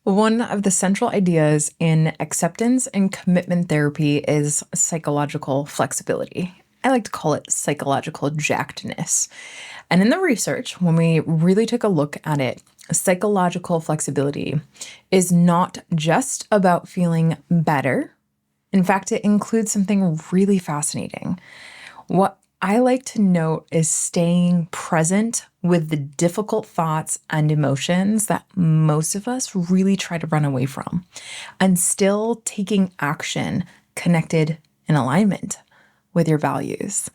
One of the central ideas in acceptance and commitment therapy is psychological flexibility. I like to call it psychological jackedness. And in the research, when we really took a look at it, psychological flexibility is not just about feeling better. In fact, it includes something really fascinating. What I like to note is staying present with the difficult thoughts and emotions that most of us really try to run away from, and still taking action connected in alignment with your values.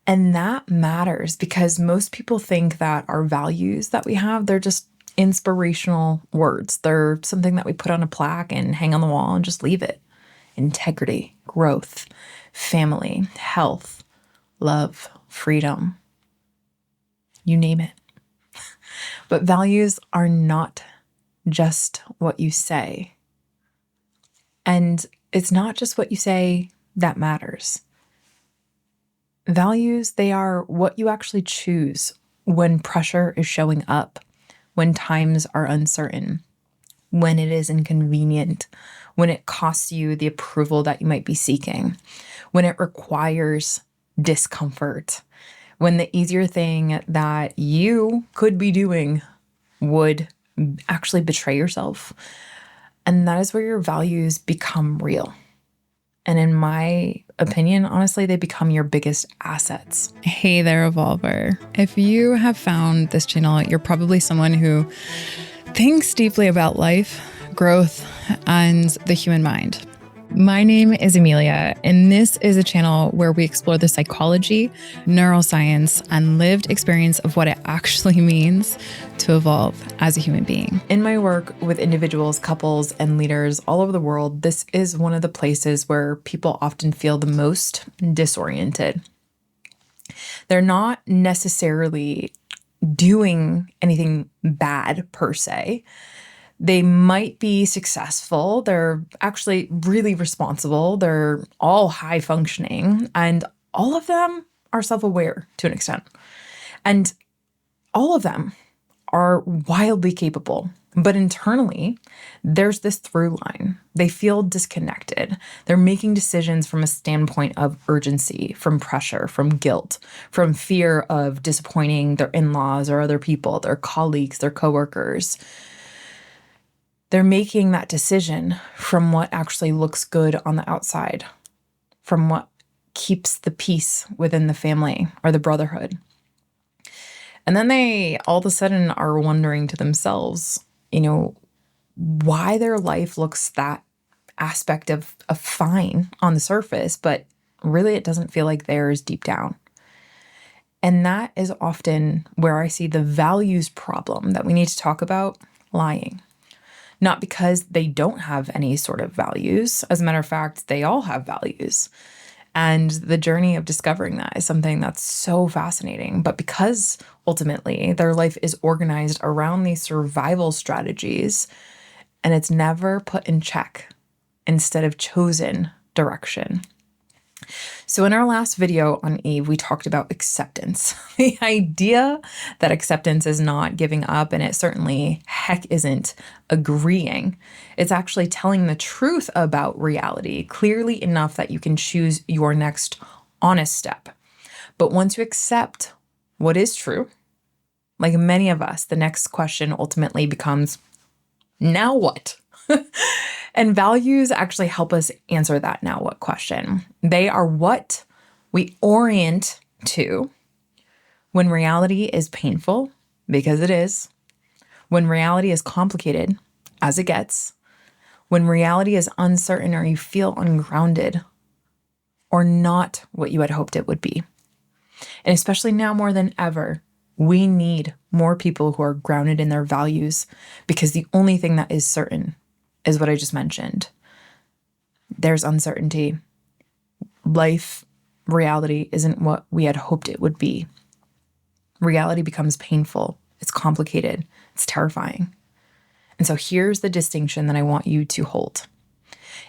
And that matters because most people think that our values that we have, they're just inspirational words. They're something that we put on a plaque and hang on the wall and just leave it. Integrity, growth, family, health, love, freedom, you name it. But values are not just what you say. And it's not just what you say that matters. Values, they are what you actually choose when pressure is showing up, when times are uncertain, when it is inconvenient, when it costs you the approval that you might be seeking, when it requires discomfort, when the easier thing that you could be doing would actually betray yourself. And that is where your values become real. And in my opinion, honestly, they become your biggest assets. Hey there, Evolver. If you have found this channel, you're probably someone who thinks deeply about life, growth, and the human mind. My name is Amelia, and this is a channel where we explore the psychology, neuroscience, and lived experience of what it actually means to evolve as a human being. In my work with individuals, couples, and leaders all over the world, this is one of the places where people often feel the most disoriented. They're not necessarily doing anything bad per se. They might be successful. They're actually really responsible. They're all high functioning, and all of them are self-aware to an extent. And all of them are wildly capable. But internally, there's this through line. They feel disconnected. They're making decisions from a standpoint of urgency, from pressure, from guilt, from fear of disappointing their in-laws or other people, their colleagues, their coworkers. They're making that decision from what actually looks good on the outside, from what keeps the peace within the family or the brotherhood. And then they all of a sudden are wondering to themselves, why their life looks that aspect of fine on the surface, but really it doesn't feel like theirs deep down. And that is often where I see the values problem that we need to talk about lying. Not because they don't have any sort of values. As a matter of fact, they all have values. And the journey of discovering that is something that's so fascinating. But because ultimately their life is organized around these survival strategies, and it's never put in check instead of chosen direction. So in our last video on Eve, we talked about acceptance. The idea that acceptance is not giving up, and it certainly heck isn't agreeing. It's actually telling the truth about reality clearly enough that you can choose your next honest step. But once you accept what is true, like many of us, the next question ultimately becomes, now what? And values actually help us answer that now what question. They are what we orient to when reality is painful, because it is, when reality is complicated, as it gets, when reality is uncertain or you feel ungrounded or not what you had hoped it would be. And especially now more than ever, we need more people who are grounded in their values, because the only thing that is certain is what I just mentioned. There's uncertainty. Life, reality isn't what we had hoped it would be. Reality becomes painful. It's complicated. It's terrifying. And so here's the distinction that I want you to hold.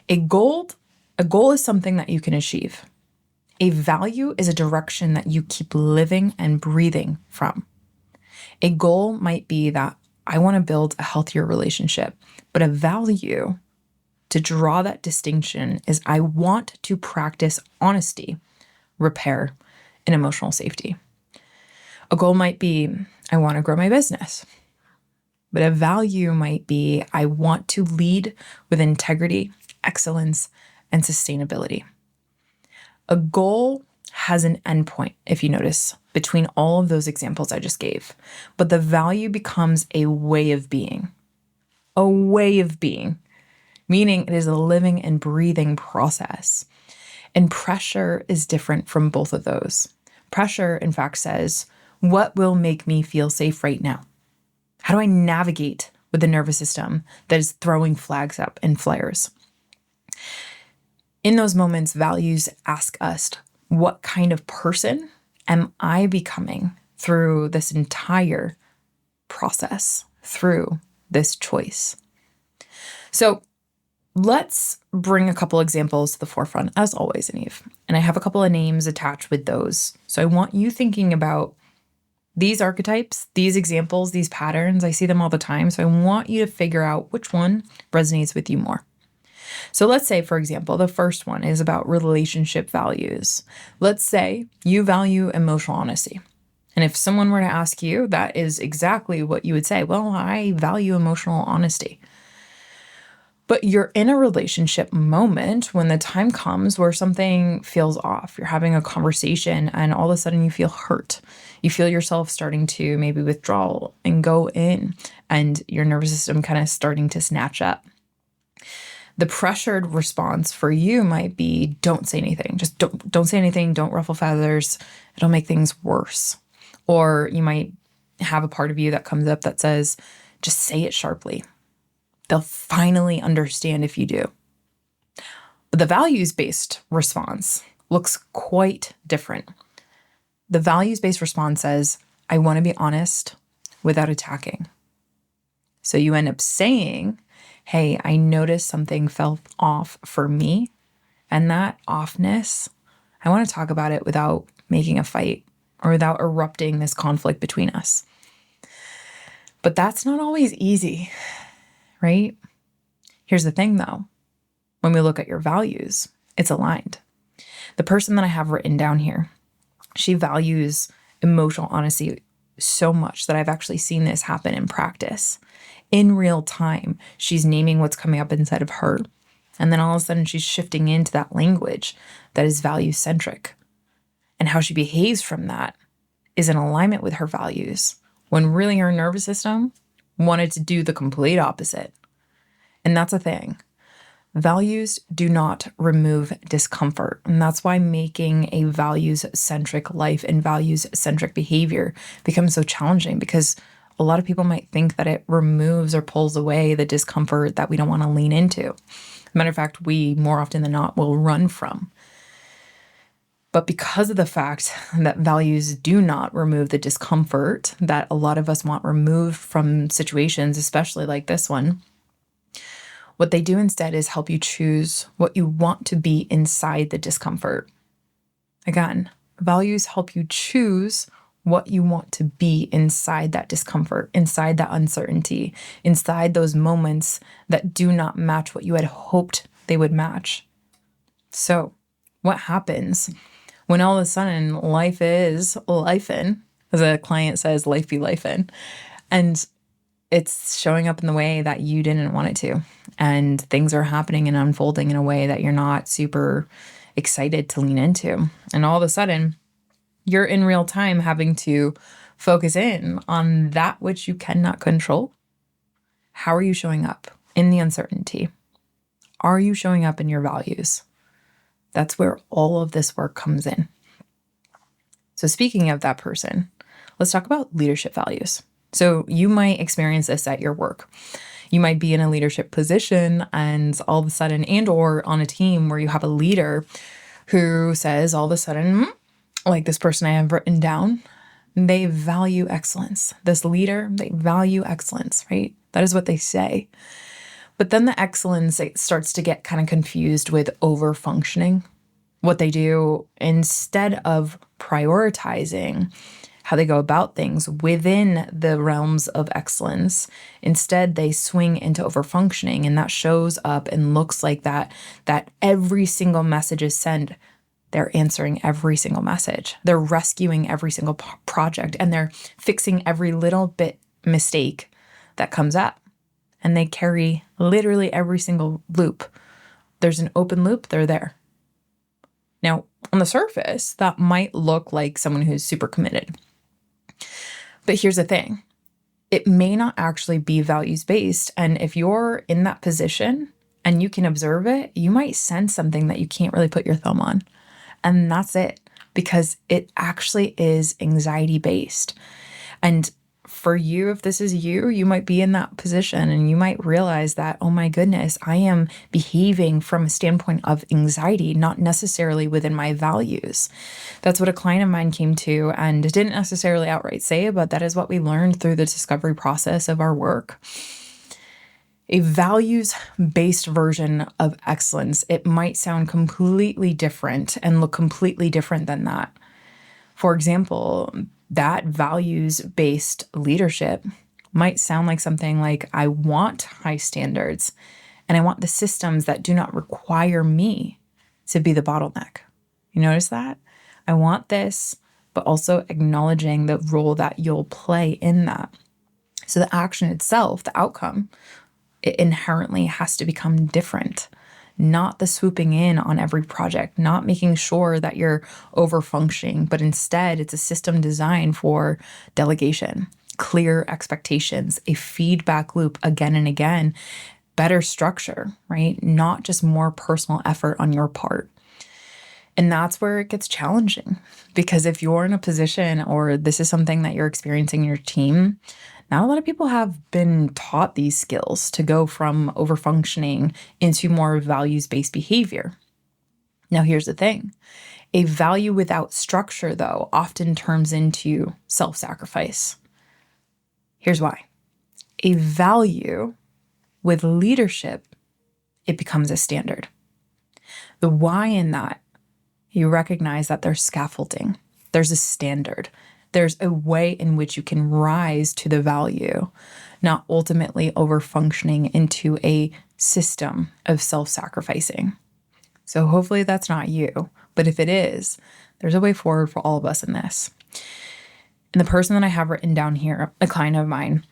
A goal is something that you can achieve. A value is a direction that you keep living and breathing from. A goal might be that I want to build a healthier relationship. But a value, to draw that distinction, is I want to practice honesty, repair, and emotional safety. A goal might be, I want to grow my business. But a value might be, I want to lead with integrity, excellence, and sustainability. A goal has an endpoint, if you notice, between all of those examples I just gave. But the value becomes a way of being. A way of being, meaning it is a living and breathing process. And pressure is different from both of those. Pressure, in fact, says, what will make me feel safe right now? How do I navigate with the nervous system that is throwing flags up and flares? In those moments, values ask us, what kind of person am I becoming through this entire process, through this choice? So let's bring a couple examples to the forefront, as always, in EVE. And I have a couple of names attached with those. So I want you thinking about these archetypes, these examples, these patterns. I see them all the time. So I want you to figure out which one resonates with you more. So let's say, for example, the first one is about relationship values. Let's say you value emotional honesty. And if someone were to ask you, that is exactly what you would say. Well, I value emotional honesty. But you're in a relationship moment when the time comes where something feels off. You're having a conversation and all of a sudden you feel hurt. You feel yourself starting to maybe withdraw and go in, and your nervous system kind of starting to snatch up. The pressured response for you might be, don't say anything. Just don't say anything. Don't ruffle feathers. It'll make things worse. Or you might have a part of you that comes up that says, just say it sharply. They'll finally understand if you do. But the values-based response looks quite different. The values-based response says, I want to be honest without attacking. So you end up saying, hey, I noticed something felt off for me, and that offness, I want to talk about it without making a fight or without erupting this conflict between us. But that's not always easy, right? Here's the thing though, when we look at your values, it's aligned. The person that I have written down here, she values emotional honesty so much that I've actually seen this happen in practice. In real time, she's naming what's coming up inside of her. And then all of a sudden she's shifting into that language that is value-centric. And how she behaves from that is in alignment with her values, when really her nervous system wanted to do the complete opposite. And that's a thing. Values do not remove discomfort. And that's why making a values-centric life and values-centric behavior becomes so challenging, because a lot of people might think that it removes or pulls away the discomfort that we don't want to lean into. Matter of fact, we more often than not will run from. But because of the fact that values do not remove the discomfort that a lot of us want removed from situations, especially like this one, what they do instead is help you choose what you want to be inside the discomfort. Again, values help you choose what you want to be inside that discomfort, inside that uncertainty, inside those moments that do not match what you had hoped they would match. So what happens when all of a sudden life is lifin', as a client says, life be lifin', and it's showing up in the way that you didn't want it to, and things are happening and unfolding in a way that you're not super excited to lean into. And all of a sudden, you're in real time having to focus in on that which you cannot control. How are you showing up in the uncertainty? Are you showing up in your values? That's where all of this work comes in. So speaking of that person, let's talk about leadership values. So you might experience this at your work. You might be in a leadership position and all of a sudden, and or on a team where you have a leader who says all of a sudden, like this person I have written down, they value excellence. This leader, they value excellence, right? That is what they say. But then the excellence, it starts to get kind of confused with over-functioning. What they do, instead of prioritizing how they go about things within the realms of excellence. Instead, they swing into overfunctioning, and that shows up and looks like that every single message is sent. They're answering every single message. They're rescuing every single project, and they're fixing every little bit mistake that comes up. And they carry literally every single loop. There's an open loop, they're there. Now, on the surface, that might look like someone who's super committed. But here's the thing. It may not actually be values-based. And if you're in that position and you can observe it, you might sense something that you can't really put your thumb on. And that's it, because it actually is anxiety-based. And for you, if this is you, you might be in that position and you might realize that, oh my goodness, I am behaving from a standpoint of anxiety, not necessarily within my values. That's what a client of mine came to and didn't necessarily outright say, but that is what we learned through the discovery process of our work. A values-based version of excellence, it might sound completely different and look completely different than that. For example, that values-based leadership might sound like something like, I want high standards and I want the systems that do not require me to be the bottleneck. You notice that? I want this, but also acknowledging the role that you'll play in that. So the action itself, the outcome, it inherently has to become different. Not the swooping in on every project, not making sure that you're over-functioning, but instead it's a system designed for delegation, clear expectations, a feedback loop again and again, better structure, right? Not just more personal effort on your part. And that's where it gets challenging, because if you're in a position or this is something that you're experiencing in your team, not a lot of people have been taught these skills to go from overfunctioning into more values-based behavior. Now, here's the thing. A value without structure, though, often turns into self-sacrifice. Here's why. A value with leadership, it becomes a standard. The why in that, you recognize that there's scaffolding. There's a standard. There's a way in which you can rise to the value, not ultimately over-functioning into a system of self-sacrificing. So hopefully that's not you. But if it is, there's a way forward for all of us in this. And the person that I have written down here, a client of mine,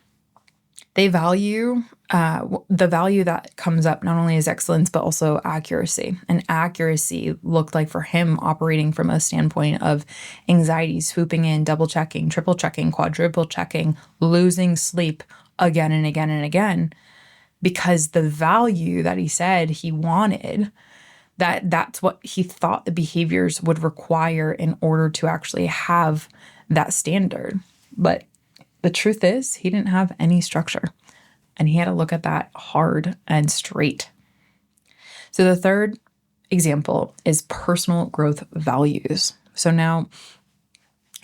they value the value that comes up not only as excellence, but also accuracy. And accuracy looked like for him operating from a standpoint of anxiety, swooping in, double checking, triple checking, quadruple checking, losing sleep again and again and again, because the value that he said he wanted, that's what he thought the behaviors would require in order to actually have that standard. But the truth is, he didn't have any structure, and he had to look at that hard and straight. So the third example is personal growth values. So now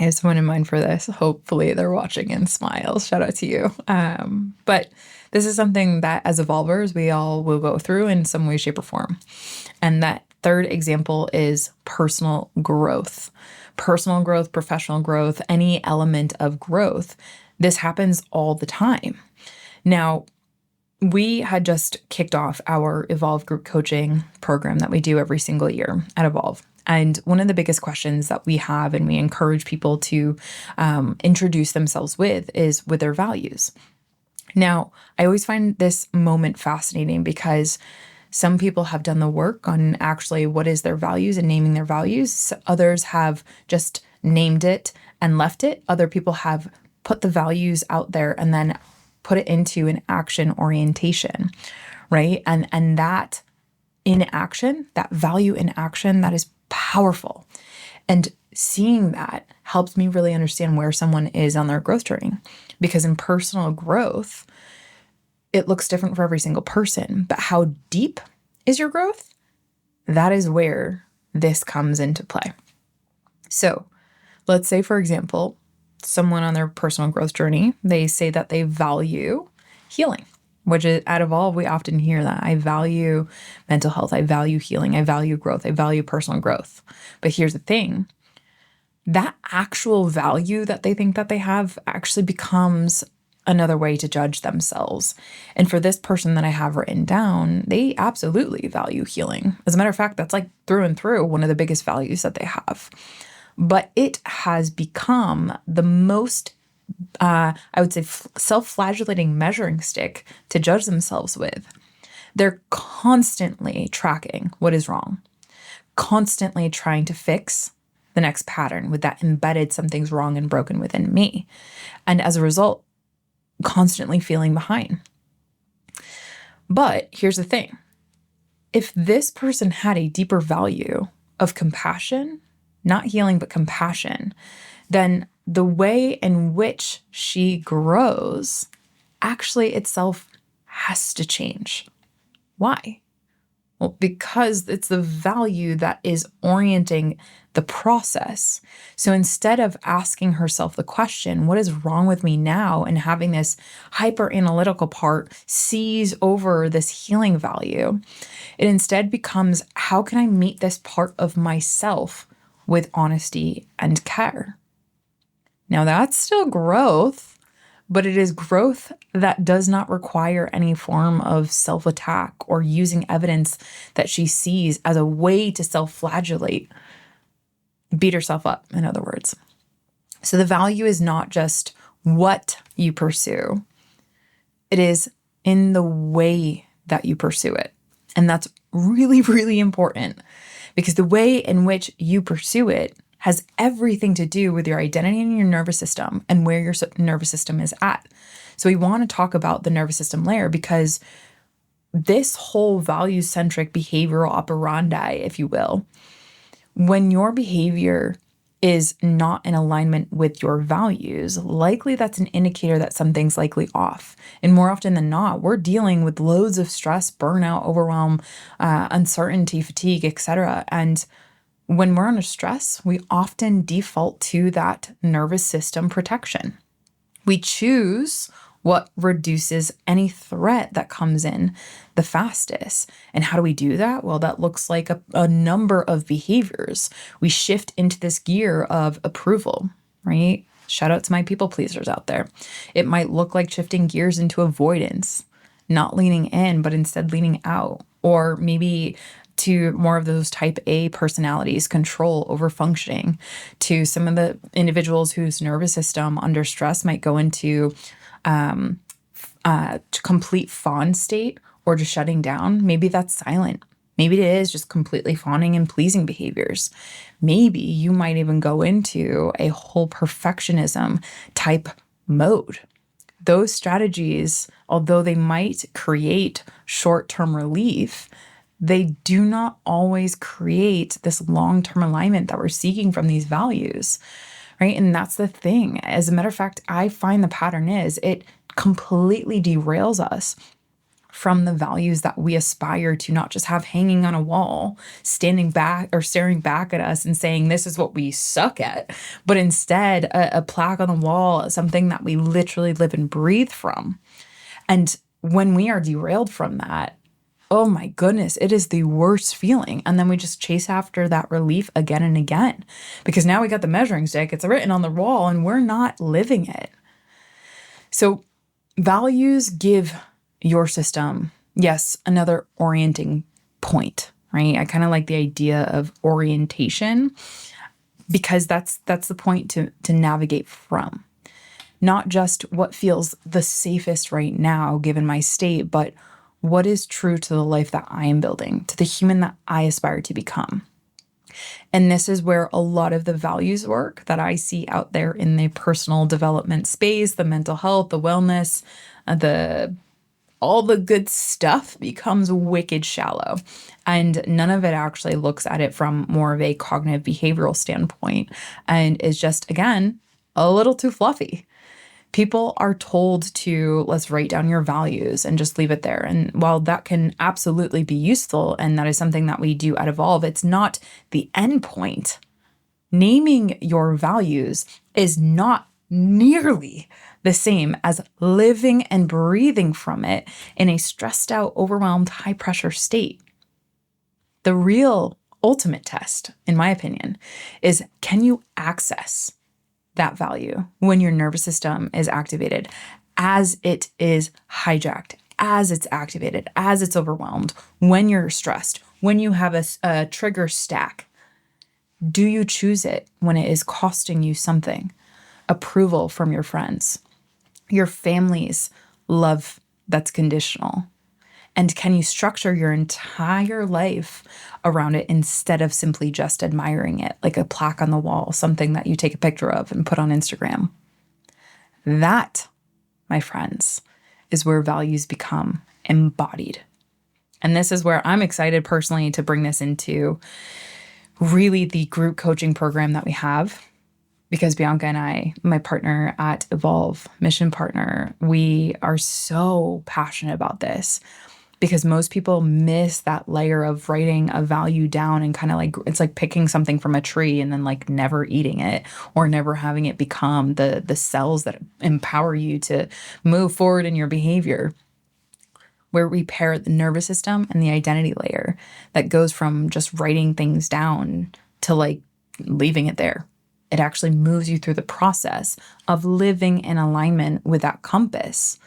I have someone in mind for this. Hopefully they're watching and smiles. Shout out to you. But this is something that as evolvers, we all will go through in some way, shape, or form. And that third example is personal growth. Personal growth, professional growth, any element of growth. This happens all the time. Now, we had just kicked off our Evolve group coaching program that we do every single year at Evolve. And one of the biggest questions that we have and we encourage people to introduce themselves with is with their values. Now, I always find this moment fascinating because some people have done the work on actually what is their values and naming their values. Others have just named it and left it. Other people have put the values out there and then put it into an action orientation, right? And that in action, that value in action, that is powerful. And seeing that helps me really understand where someone is on their growth journey. Because in personal growth, it looks different for every single person. But how deep is your growth? That is where this comes into play. So let's say, for example, someone on their personal growth journey, they say that they value healing, which is at Evolve, we often hear that. I value mental health. I value healing. I value growth. I value personal growth. But here's the thing. that actual value that they think that they have actually becomes another way to judge themselves. And for this person that I have written down, they absolutely value healing. As a matter of fact, that's like through and through one of the biggest values that they have. But it has become the most, I would say, self-flagellating measuring stick to judge themselves with. They're constantly tracking what is wrong, constantly trying to fix the next pattern with that embedded something's wrong and broken within me. And as a result, constantly feeling behind. But here's the thing. If this person had a deeper value of compassion, not healing, but compassion, then the way in which she grows actually itself has to change. Why? Well, because it's the value that is orienting the process. So instead of asking herself the question, what is wrong with me now? And having this hyper analytical part seize over this healing value, it instead becomes, how can I meet this part of myself with honesty and care? Now that's still growth, but it is growth that does not require any form of self-attack or using evidence that she sees as a way to self-flagellate, beat herself up, in other words. So the value is not just what you pursue. It is in the way that you pursue it. And that's really, really important, because the way in which you pursue it has everything to do with your identity and your nervous system and where your nervous system is at. So we want to talk about the nervous system layer, because this whole value-centric behavioral operandi, if you will, when your behavior is not in alignment with your values, likely that's an indicator that something's likely off. And more often than not, we're dealing with loads of stress, burnout, overwhelm, uncertainty, fatigue, etc. And when we're under stress, we often default to that nervous system protection. We choose what reduces any threat that comes in the fastest. And how do we do that? Well, that looks like a number of behaviors. We shift into this gear of approval, right? Shout out to my people pleasers out there. It might look like shifting gears into avoidance, not leaning in, but instead leaning out. Or maybe to more of those type A personalities, control over functioning, to some of the individuals whose nervous system under stress might go into complete fawn state or just shutting down. Maybe that's silent. Maybe it is just completely fawning and pleasing behaviors. Maybe you might even go into a whole perfectionism type mode. Those strategies, although they might create short-term relief, they do not always create this long-term alignment that we're seeking from these values, right? And that's the thing. As a matter of fact, I find the pattern is it completely derails us from the values that we aspire to not just have hanging on a wall, standing back or staring back at us and saying, this is what we suck at, but instead a plaque on the wall, something that we literally live and breathe from. And when we are derailed from that, oh my goodness, it is the worst feeling. And then we just chase after that relief again and again, because now we got the measuring stick, it's written on the wall, and we're not living it. So values give your system, yes, another orienting point, right? I kind of like the idea of orientation, because that's the point to navigate from. Not just what feels the safest right now, given my state, but what is true to the life that I am building, to the human that I aspire to become. And this is where a lot of the values work that I see out there in the personal development space, the mental health, the wellness, all the good stuff becomes wicked shallow. And none of it actually looks at it from more of a cognitive behavioral standpoint, and is just, again, a little too fluffy. People are told to, let's write down your values and just leave it there. And while that can absolutely be useful, and that is something that we do at Evolve, it's not the end point. Naming your values is not nearly the same as living and breathing from it in a stressed out, overwhelmed, high pressure state. The real ultimate test, in my opinion, is can you access that value when your nervous system is activated, as it is hijacked, as it's activated, as it's overwhelmed, when you're stressed, when you have a trigger stack? Do you choose it when it is costing you something? Approval from your friends, your family's love that's conditional. And can you structure your entire life around it instead of simply just admiring it, like a plaque on the wall, something that you take a picture of and put on Instagram? That, my friends, is where values become embodied. And this is where I'm excited personally to bring this into really the group coaching program that we have. Because Bianca and I, my partner at Evolve, mission partner, we are so passionate about this because most people miss that layer of writing a value down and kind of like, it's like picking something from a tree and then like never eating it or never having it become the cells that empower you to move forward in your behavior. Where we pair the nervous system and the identity layer that goes from just writing things down to like leaving it there. It actually moves you through the process of living in alignment with that compass.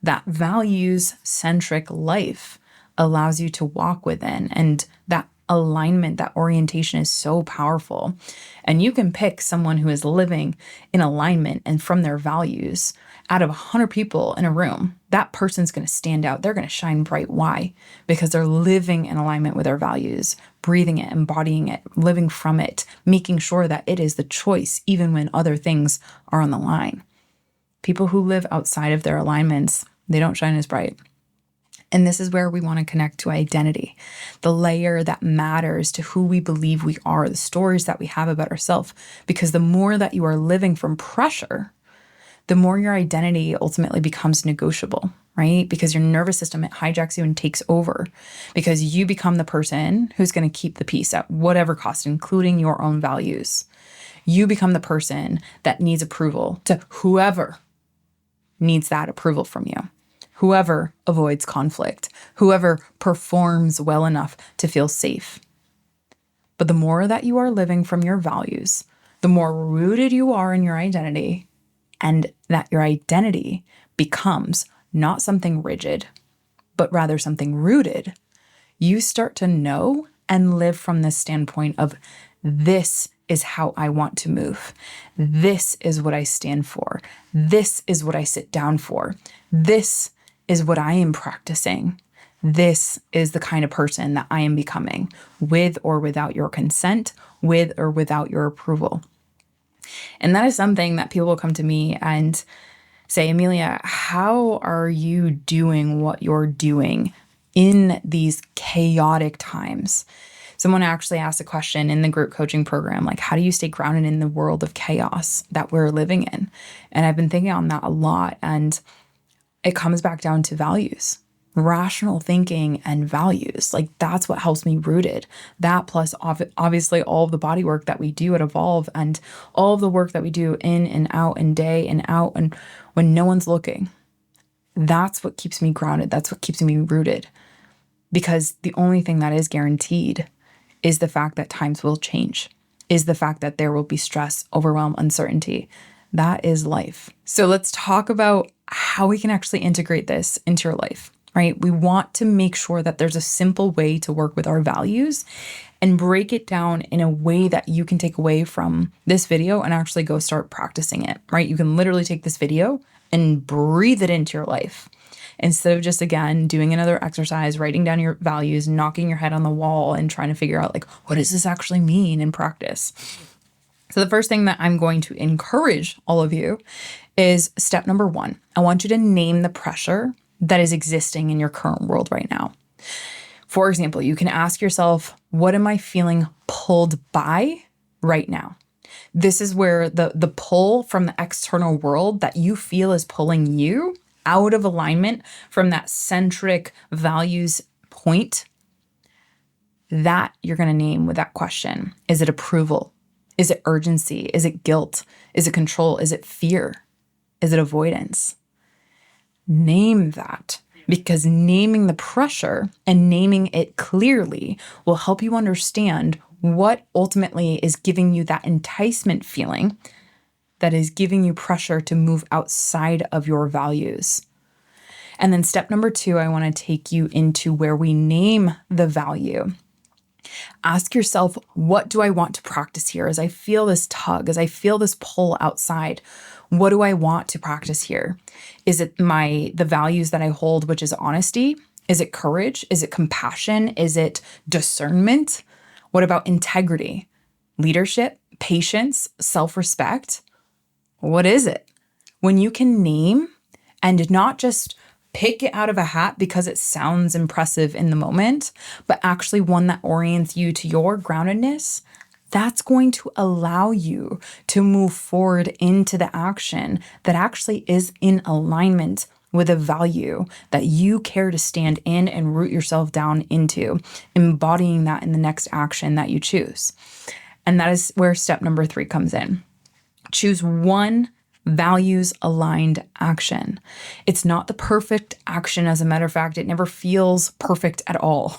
That values-centric life allows you to walk within. And that alignment, that orientation is so powerful. And you can pick someone who is living in alignment and from their values. Out of 100 people in a room, that person's going to stand out. They're going to shine bright. Why? Because they're living in alignment with their values, breathing it, embodying it, living from it, making sure that it is the choice, even when other things are on the line. People who live outside of their alignments, they don't shine as bright. And this is where we want to connect to identity, the layer that matters to who we believe we are, the stories that we have about ourselves. Because the more that you are living from pressure, the more your identity ultimately becomes negotiable, right? Because your nervous system, it hijacks you and takes over because you become the person who's going to keep the peace at whatever cost, including your own values. You become the person that needs approval to whoever needs that approval from you, whoever avoids conflict, whoever performs well enough to feel safe. But the more that you are living from your values, the more rooted you are in your identity, and that your identity becomes not something rigid, but rather something rooted, you start to know and live from this standpoint of this is how I want to move. This is what I stand for. This is what I sit down for. This is what I am practicing. This is the kind of person that I am becoming, with or without your consent, with or without your approval. And that is something that people will come to me and say, Amelia, how are you doing what you're doing in these chaotic times? Someone actually asked a question in the group coaching program, like, how do you stay grounded in the world of chaos that we're living in? And I've been thinking on that a lot. And it comes back down to values. Rational thinking and values. Like that's what helps me rooted. That plus obviously all of the body work that we do at Evolve and all of the work that we do in and out and day and out and when no one's looking. That's what keeps me grounded. That's what keeps me rooted. Because the only thing that is guaranteed is the fact that times will change, is the fact that there will be stress, overwhelm, uncertainty. That is life. So let's talk about how we can actually integrate this into your life. Right? We want to make sure that there's a simple way to work with our values and break it down in a way that you can take away from this video and actually go start practicing it, right? You can literally take this video and breathe it into your life instead of just, again, doing another exercise, writing down your values, knocking your head on the wall and trying to figure out like, what does this actually mean in practice? So the first thing that I'm going to encourage all of you is step number 1. I want you to name the pressure that is existing in your current world right now. For example, you can ask yourself, what am I feeling pulled by right now? This is where the pull from the external world that you feel is pulling you out of alignment from that centric values point, that you're going to name with that question. Is it approval? Is it urgency? Is it guilt? Is it control? Is it fear? Is it avoidance? Name that because naming the pressure and naming it clearly will help you understand what ultimately is giving you that enticement feeling that is giving you pressure to move outside of your values. And then step number 2, I want to take you into where we name the value. Ask yourself, what do I want to practice here? As I feel this tug, as I feel this pull outside, what do I want to practice here? Is it the values that I hold, which is honesty? Is it courage? Is it compassion? Is it discernment? What about integrity, leadership, patience, self-respect? What is it? When you can name and not just pick it out of a hat because it sounds impressive in the moment, but actually one that orients you to your groundedness, that's going to allow you to move forward into the action that actually is in alignment with a value that you care to stand in and root yourself down into, embodying that in the next action that you choose. And that is where step number 3 comes in. Choose one values aligned action. It's not the perfect action. As a matter of fact, it never feels perfect at all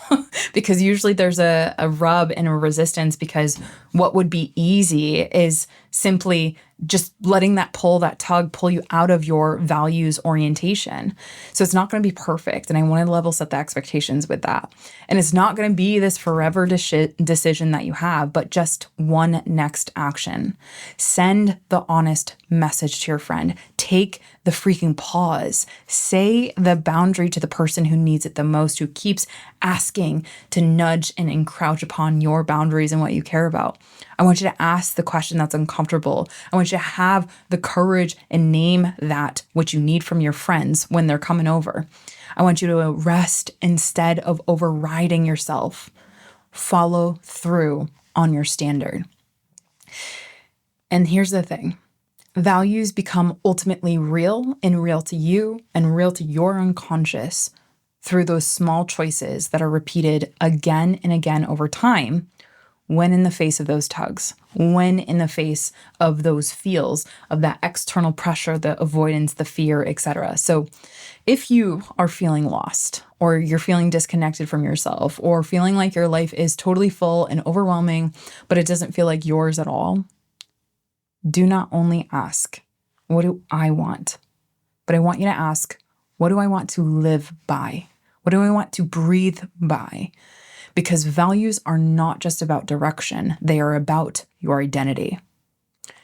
because usually there's a rub and a resistance, because what would be easy is simply just letting that tug pull you out of your values orientation. So it's not going to be perfect. And I want to level set the expectations with that. And it's not going to be this forever decision that you have, but just one next action. Send the honest message to your friend. Take the freaking pause. Say the boundary to the person who needs it the most, who keeps asking to nudge and encroach upon your boundaries and what you care about. I want you to ask the question that's uncomfortable. I want you to have the courage and name that which you need from your friends when they're coming over. I want you to rest instead of overriding yourself. Follow through on your standard. And here's the thing. Values become ultimately real and real to you and real to your unconscious through those small choices that are repeated again and again over time, when in the face of those tugs, when in the face of those feels of that external pressure, the avoidance, the fear, etc. So if you are feeling lost, or you're feeling disconnected from yourself, or feeling like your life is totally full and overwhelming, but it doesn't feel like yours at all, do not only ask, what do I want? But I want you to ask, what do I want to live by? What do I want to breathe by? Because values are not just about direction. They are about your identity.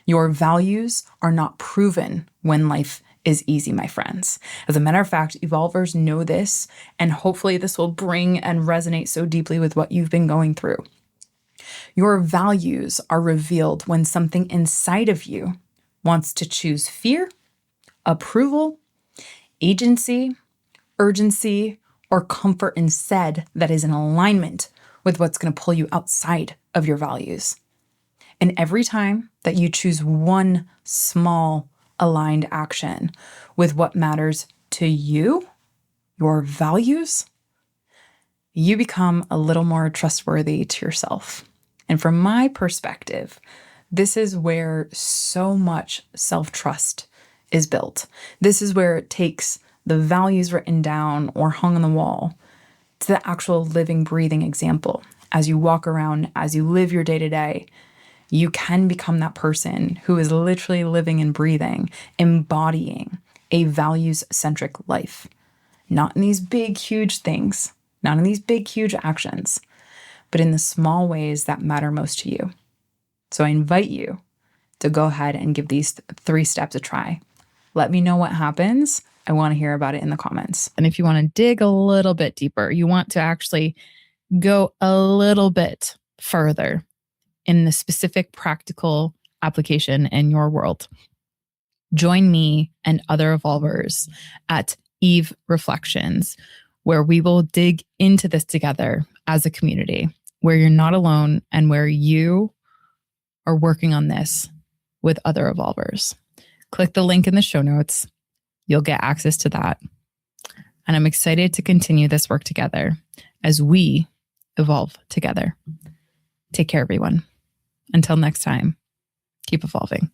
Your values are not proven when life is easy, my friends. As a matter of fact, evolvers know this, and hopefully this will bring and resonate so deeply with what you've been going through. Your values are revealed when something inside of you wants to choose fear, approval, agency, urgency, or comfort instead, that is in alignment with what's going to pull you outside of your values. And every time that you choose one small aligned action with what matters to you, your values, you become a little more trustworthy to yourself. And from my perspective, this is where so much self-trust is built. This is where it takes the values written down or hung on the wall to the actual living, breathing example. As you walk around, as you live your day-to-day, you can become that person who is literally living and breathing, embodying a values-centric life. Not in these big, huge things, not in these big, huge actions, but in the small ways that matter most to you. So I invite you to go ahead and give these 3 steps a try. Let me know what happens. I want to hear about it in the comments. And if you want to dig a little bit deeper, you want to actually go a little bit further in the specific practical application in your world, join me and other evolvers at EVE Reflections, where we will dig into this together as a community, where you're not alone and where you are working on this with other evolvers. Click the link in the show notes. You'll get access to that. And I'm excited to continue this work together as we evolve together. Take care, everyone. Until next time, keep evolving.